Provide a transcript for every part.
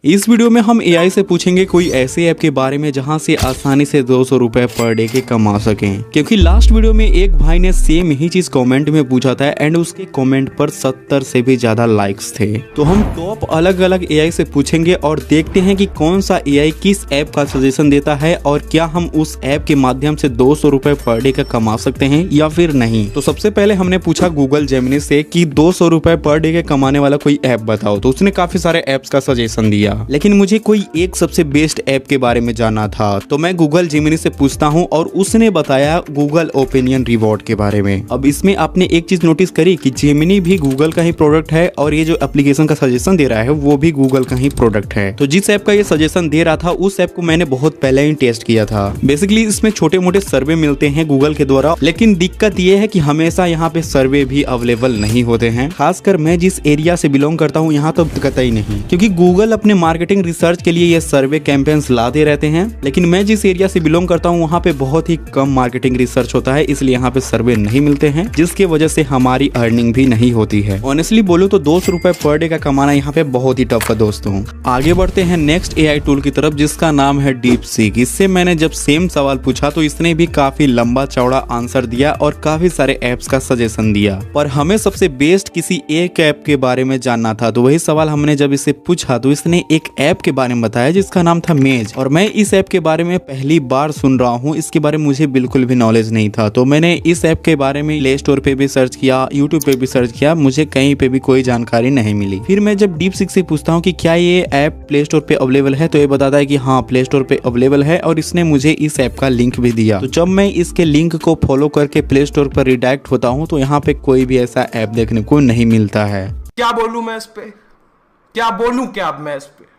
इस वीडियो में हम एआई से पूछेंगे कोई ऐसे ऐप के बारे में जहां से आसानी से 200 रुपए पर डे के कमा सकें, क्योंकि लास्ट वीडियो में एक भाई ने सेम ही चीज कमेंट में पूछा था एंड उसके कमेंट पर 70 से भी ज्यादा लाइक्स थे। तो हम टॉप अलग अलग एआई से पूछेंगे और देखते हैं कि कौन सा एआई किस ऐप का सजेशन देता है और क्या हम उस ऐप के माध्यम से 200 रुपए पर डे का कमा सकते हैं या फिर नहीं। तो सबसे पहले हमने पूछा गूगल जेमिनी से कि 200 रुपए पर डे के कमाने वाला कोई ऐप बताओ, तो उसने काफी सारे ऐप्स का सजेशन दिया, लेकिन मुझे कोई एक सबसे बेस्ट ऐप के बारे में जानना था। तो मैं गूगल जेमिनी से पूछता हूं और उसने बताया गूगल ओपिनियन रिवॉर्ड के बारे में। अब इसमें आपने एक चीज नोटिस करी कि जेमिनी भी गूगल का ही प्रोडक्ट है और ये जो एप्लीकेशन का सजेशन दे रहा है वो भी गूगल का ही प्रोडक्ट है। तो जिस ऐप का ये सजेशन दे रहा था उस ऐप को मैंने बहुत पहले ही टेस्ट किया था। बेसिकली इसमें छोटे मोटे सर्वे मिलते हैं गूगल के द्वारा, लेकिन दिक्कत ये है कि हमेशा यहाँ पे सर्वे भी अवेलेबल नहीं होते हैं। खासकर मैं जिस एरिया से बिलोंग करता हूँ यहाँ तो कतई नहीं, क्योंकि गूगल अपने मार्केटिंग रिसर्च के लिए ये सर्वे कैंपेन्स लाते रहते हैं, लेकिन मैं जिस एरिया से बिलोंग करता हूँ वहाँ पे बहुत ही कम मार्केटिंग रिसर्च होता है, इसलिए यहाँ पे सर्वे नहीं मिलते हैं, जिसकी वजह से हमारी अर्निंग भी नहीं होती है। ऑनेस्टली बोलूं तो 200 रुपए पर डे का कमाना यहाँ पे बहुत ही टफ है दोस्तों। आगे बढ़ते हैं नेक्स्ट एआई टूल की तरफ जिसका नाम है डीपसीक। इससे मैंने जब सेम सवाल पूछा तो इसने भी काफी लंबा चौड़ा आंसर दिया और काफी सारे ऐप्स का सजेशन दिया, पर हमें सबसे बेस्ट किसी एक ऐप के बारे में जानना था। तो वही सवाल हमने जब इससे पूछा तो इसने एक ऐप के बारे में बताया जिसका नाम था मेज, और मैं इस ऐप के बारे में पहली बार सुन रहा हूँ। इसके बारे में मुझे बिल्कुल भी नॉलेज नहीं था, तो मैंने इस ऐप के बारे में प्ले स्टोर पे भी सर्च किया, यूट्यूब पे भी सर्च किया, मुझे कहीं पे भी कोई जानकारी नहीं मिली। फिर मैं जब डीपसीक से पूछता हूँ कि क्या ये ऐप प्ले स्टोर पे अवेलेबल है, तो ये बताता है कि हाँ प्ले स्टोर पे अवेलेबल है और इसने मुझे इस ऐप का लिंक भी दिया। तो जब मैं इसके लिंक को फॉलो करके प्ले स्टोर पर रिडायरेक्ट होता हूँ तो यहाँ पे कोई भी ऐसा ऐप देखने को नहीं मिलता है। क्या बोलूं मैं इस पे, क्या बोलूं क्या अब मैं इस पे।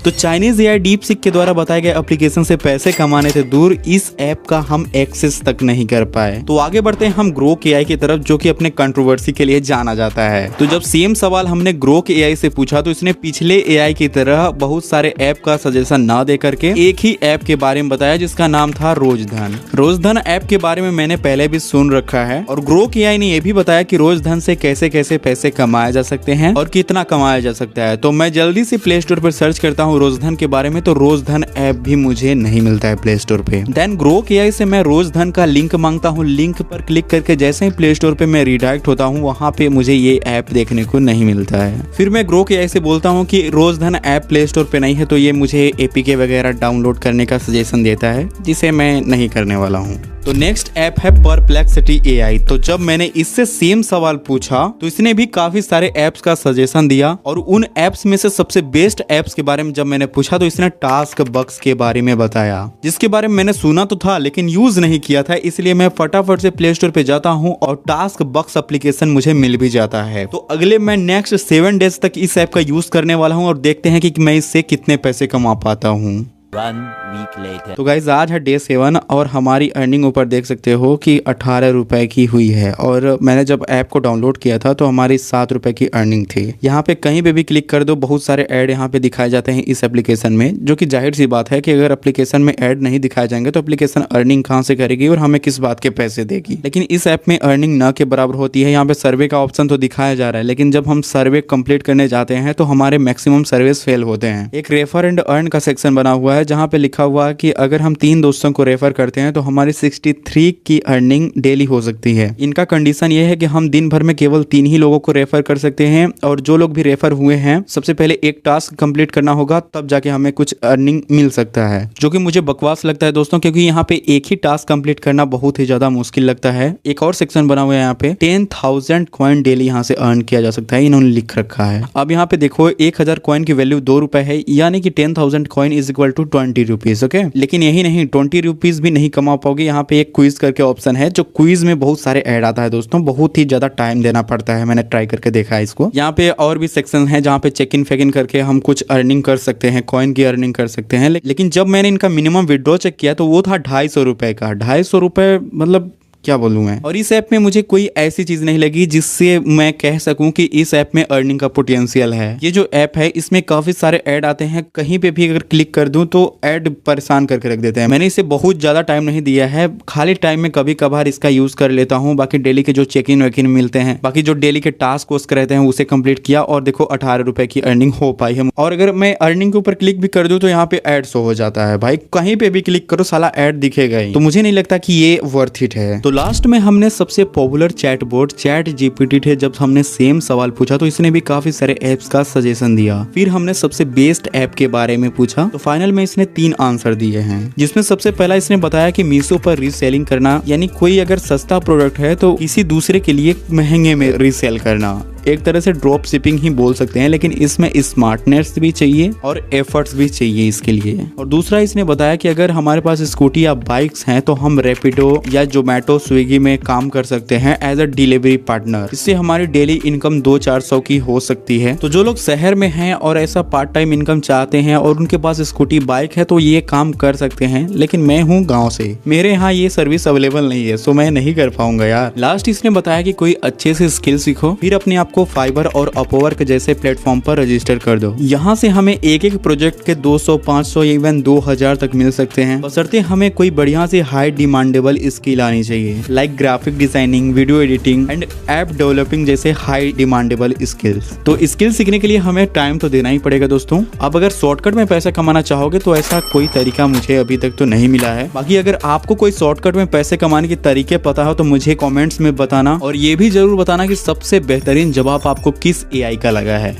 तो चाइनीज एआई डीपसीक के द्वारा बताए गए एप्लीकेशन से पैसे कमाने से दूर इस ऐप का हम एक्सेस तक नहीं कर पाए। तो आगे बढ़ते हैं हम ग्रोक एआई की तरफ, जो कि अपने कंट्रोवर्सी के लिए जाना जाता है। तो जब सेम सवाल हमने ग्रोक एआई से पूछा तो इसने पिछले एआई की तरह बहुत सारे ऐप का सजेशन ना दे करके एक ही ऐप के बारे में बताया जिसका नाम था रोजधन। रोजधन ऐप के बारे में मैंने पहले भी सुन रखा है और ग्रोक एआई ने यह भी बताया कि रोजधन से कैसे कैसे पैसे कमाए जा सकते हैं और कितना कमाया जा सकता है। तो मैं जल्दी से प्ले स्टोर पर सर्च करता हूँ रोजधन के बारे में, तो रोजधन ऐप भी मुझे नहीं मिलता है प्ले स्टोर पे। देन ग्रोक एआई से मैं रोजधन का लिंक मांगता हूँ, लिंक पर क्लिक करके जैसे ही प्ले स्टोर पे मैं रिडायरेक्ट होता हूँ वहाँ पे मुझे ये ऐप देखने को नहीं मिलता है। फिर मैं ग्रोक एआई से बोलता हूँ कि रोजधन ऐप प्ले स्टोर पे नहीं है, तो ये मुझे एपीके वगैरह डाउनलोड करने का सजेशन देता है, जिसे मैं नहीं करने वाला हूँ। तो नेक्स्ट ऐप है परप्लेक्सिटी एआई। तो जब मैंने इससे सेम सवाल पूछा तो इसने भी काफी सारे ऐप्स का सजेशन दिया और उन ऐप्स में से सबसे बेस्ट ऐप्स के बारे में जब मैंने पूछा तो इसने टास्क बक्स के बारे में बताया, जिसके बारे में मैंने सुना तो था लेकिन यूज नहीं किया था, इसलिए मैं फटाफट से प्ले स्टोर पे जाता हूँ और टास्क बक्स एप्लीकेशन मुझे मिल भी जाता है। तो अगले मैं नेक्स्ट 7 डेज तक इस ऐप का यूज करने वाला हूँ और देखते हैं कि मैं इससे कितने पैसे कमा पाता हूँ। 1 week later. तो गाइज आज है डे 7 और हमारी अर्निंग ऊपर देख सकते हो कि 18 रुपए की हुई है और मैंने जब ऐप को डाउनलोड किया था तो हमारी 7 रुपए की अर्निंग थी। यहाँ पे कहीं पे भी क्लिक कर दो बहुत सारे ऐड यहाँ पे दिखाए जाते हैं इस एप्लीकेशन में, जो कि जाहिर सी बात है कि अगर एप्लीकेशन में ऐड नहीं दिखाए जाएंगे तो एप्लीकेशन अर्निंग कहाँ से करेगी और हमें किस बात के पैसे देगी। लेकिन इस ऐप में अर्निंग न के बराबर होती है। यहाँ पे सर्वे का ऑप्शन तो दिखाया जा रहा है, लेकिन जब हम सर्वे कंप्लीट करने जाते हैं तो हमारे मैक्सिमम सर्विस फेल होते हैं। एक रेफर एंड अर्न का सेक्शन बना हुआ है जहाँ पे लिखा हुआ है कि अगर हम 3 दोस्तों को रेफर करते हैं तो हमारी 63 की अर्निंग डेली हो सकती है। इनका कंडीशन ये है कि हम दिन भर में केवल 3 ही लोगों को रेफर कर सकते हैं और जो लोग भी रेफर हुए हैं सबसे पहले एक टास्क कंप्लीट करना होगा, तब जाके हमें कुछ अर्निंग मिल सकता है, जो कि मुझे बकवास लगता है दोस्तों, क्योंकि यहाँ पे एक ही टास्क कंप्लीट करना बहुत ही ज्यादा मुश्किल लगता है। एक और सेक्शन बना हुआ है यहाँ पे 10,000 कॉइन डेली यहाँ से अर्न किया जा सकता है, इन्होंने लिख रखा है। अब यहाँ पे देखो 1000 कॉइन की वैल्यू 2 रुपए है, यानी कि 10,000 coin is equal to 20 rupees. Okay, लेकिन यही नहीं, 20 रुपीज भी नहीं कमा पाओगे। यहाँ पे एक क्विज करके ऑप्शन है, जो क्विज में बहुत सारे ऐड आता है दोस्तों, बहुत ही ज्यादा टाइम देना पड़ता है, मैंने ट्राई करके देखा है इसको। यहाँ पे और भी सेक्शन है जहाँ पे चेक इन फेक इन करके हम कुछ अर्निंग कर सकते हैं, कॉइन की अर्निंग कर सकते हैं। लेकिन जब मैंने इनका मिनिमम विड्रॉ चेक किया तो वो था 250 रुपए का। 250 रुपए मतलब क्या बोलूं मैं। और इस ऐप में मुझे कोई ऐसी चीज नहीं लगी जिससे मैं कह सकूं कि इस ऐप में अर्निंग का पोटेंशियल है। ये जो ऐप है इसमें काफी सारे ऐड आते हैं, कहीं पे भी अगर क्लिक कर दूं तो ऐड परेशान करके रख देते हैं। मैंने इसे बहुत ज्यादा टाइम नहीं दिया है, खाली टाइम में कभी कभार इसका यूज कर लेता हूँ। बाकी डेली के जो चेक इन वेक इन मिलते हैं, बाकी जो डेली के टास्क उसके रहते हैं उसे कंप्लीट किया और देखो 18 रुपए की अर्निंग हो पाई है। और अगर मैं अर्निंग के ऊपर क्लिक भी कर दूं तो यहाँ पे ऐड शो हो जाता है। भाई कहीं पे भी क्लिक करो साला ऐड दिखेगा ही। तो मुझे नहीं लगता कि ये वर्थ इट है। तो लास्ट में हमने सबसे पॉपुलर चैटबॉट चैट जीपीटी थे, जब हमने सेम सवाल पूछा तो इसने भी काफी सारे एप्स का सजेशन दिया। फिर हमने सबसे बेस्ट ऐप के बारे में पूछा तो फाइनल में इसने 3 आंसर दिए हैं, जिसमें सबसे पहला इसने बताया कि मीशो पर रीसेलिंग करना, यानी कोई अगर सस्ता प्रोडक्ट है तो किसी दूसरे के लिए महंगे में रीसेल करना। एक तरह से ड्रॉप शिपिंग ही बोल सकते हैं, लेकिन इसमें स्मार्टनेस भी चाहिए और एफर्ट्स भी चाहिए इसके लिए। और दूसरा इसने बताया कि अगर हमारे पास स्कूटी या बाइक्स हैं तो हम रैपिडो या जोमेटो स्विगी में काम कर सकते हैं एज अ डिलीवरी पार्टनर। इससे हमारी डेली इनकम 200-400 की हो सकती है। तो जो लोग शहर में हैं और ऐसा पार्ट टाइम इनकम चाहते हैं और उनके पास स्कूटी बाइक है तो ये काम कर सकते हैं। लेकिन मैं हूँ गाँव से, मेरे यहाँ ये सर्विस अवेलेबल नहीं है, सो मैं नहीं कर पाऊंगा यार। लास्ट इसने बताया कि कोई अच्छे से स्किल सीखो, फिर अपने आप को फाइबर और अपवर्क जैसे प्लेटफॉर्म पर रजिस्टर कर दो। यहाँ से हमें एक एक प्रोजेक्ट के 200, 500 इवन 2000 तक मिल सकते हैं, बशर्ते हमें कोई बढ़िया से हाई डिमांडेबल स्किल आनी चाहिए, like graphic designing, video editing and app developing जैसे हाई डिमांडेबल स्किल्स। तो स्किल सीखने के लिए हमें टाइम तो देना ही पड़ेगा दोस्तों। अब अगर शॉर्टकट में पैसा कमाना चाहोगे तो ऐसा कोई तरीका मुझे अभी तक तो नहीं मिला है। बाकी अगर आपको कोई शॉर्टकट में पैसे कमाने के तरीके पता हो तो मुझे कमेंट्स में बताना, और ये भी जरूर बताना कि सबसे बेहतरीन जवाब आपको किस एआई का लगा है।